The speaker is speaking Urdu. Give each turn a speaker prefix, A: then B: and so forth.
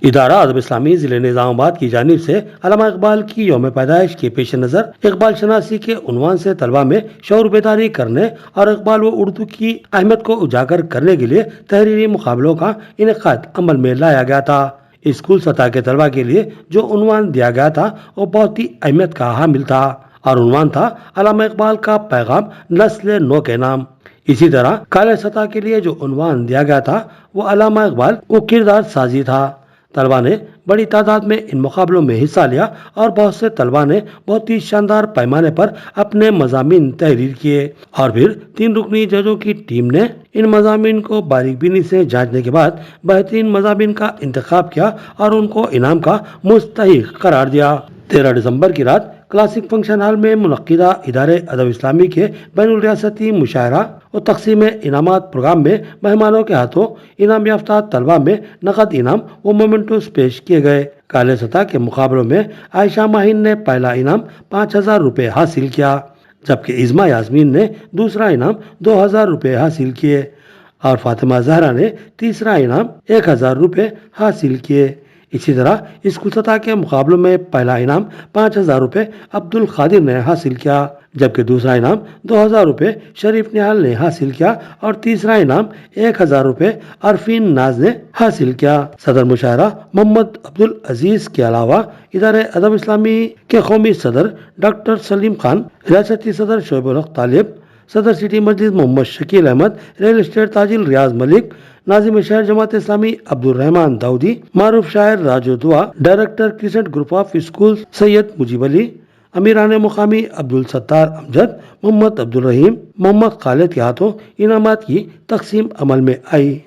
A: ادارہ ادب اسلامی ضلع نظام آباد کی جانب سے علامہ اقبال کی یوم پیدائش کے پیش نظر اقبال شناسی کے عنوان سے طلبہ میں شعور بیداری کرنے اور اقبال و اردو کی اہمیت کو اجاگر کرنے کے لیے تحریری مقابلوں کا انعقاد عمل میں لایا گیا تھا۔ اسکول سطح کے طلبہ کے لیے جو عنوان دیا گیا تھا وہ بہت ہی اہمیت کا حامل تھا اور عنوان تھا علامہ اقبال کا پیغام نسل نو کے نام۔ اسی طرح کالج سطح کے لیے جو عنوان دیا گیا تھا وہ علامہ اقبال وہ کردار سازی تھا۔ طلبہ نے بڑی تعداد میں ان مقابلوں میں حصہ لیا اور بہت سے طلبہ نے بہت ہی شاندار پیمانے پر اپنے مضامین تحریر کیے اور پھر 3 رکنی ججوں کی ٹیم نے ان مضامین کو باریک بینی سے جانچنے کے بعد بہترین مضامین کا انتخاب کیا اور ان کو انعام کا مستحق قرار دیا۔ 13 دسمبر کی رات کلاسک فنکشن ہال میں منعقدہ ادارے ادب اسلامی کے بین الریاستی مشاعرہ اور تقسیم انعامات پروگرام میں مہمانوں کے ہاتھوں انعام یافتہ طلبہ میں نقد انعام و مومنٹوز پیش کیے گئے۔ کالج سطح کے مقابلوں میں عائشہ ماہین نے پہلا انعام 5000 روپے حاصل کیا، جبکہ عظمیٰ یاسمین نے دوسرا انعام 2000 روپے حاصل کیے اور فاطمہ زہرا نے تیسرا انعام 1000 روپے حاصل کیے۔ اسی طرح اسکول سطح کے مقابلوں میں پہلا انعام 5000 روپے عبد القادر نے حاصل کیا، جبکہ دوسرا انعام 2000 روپے شریف نہال نے حاصل کیا اور تیسرا انعام 1000 روپے عرفین ناز نے حاصل کیا۔ صدر مشاعرہ محمد عبدالعزیز کے علاوہ ادارے ادب اسلامی کے قومی صدر ڈاکٹر سلیم خان، ریاستی صدر شعیب الحق طالب، صدر سٹی مجلس محمد شکیل احمد، ریل اسٹیٹ تاجر ریاض ملک، ناظم شہر جماعت اسلامی عبد الرحمن داؤدی، معروف شاعر Raju Dua, director crescent group of school Syed Mujib Ali, امیران مقامی عبدالستار امجد، محمد عبدالرحیم، محمد خالد کے ہاتھوں انعامات کی تقسیم عمل میں آئی۔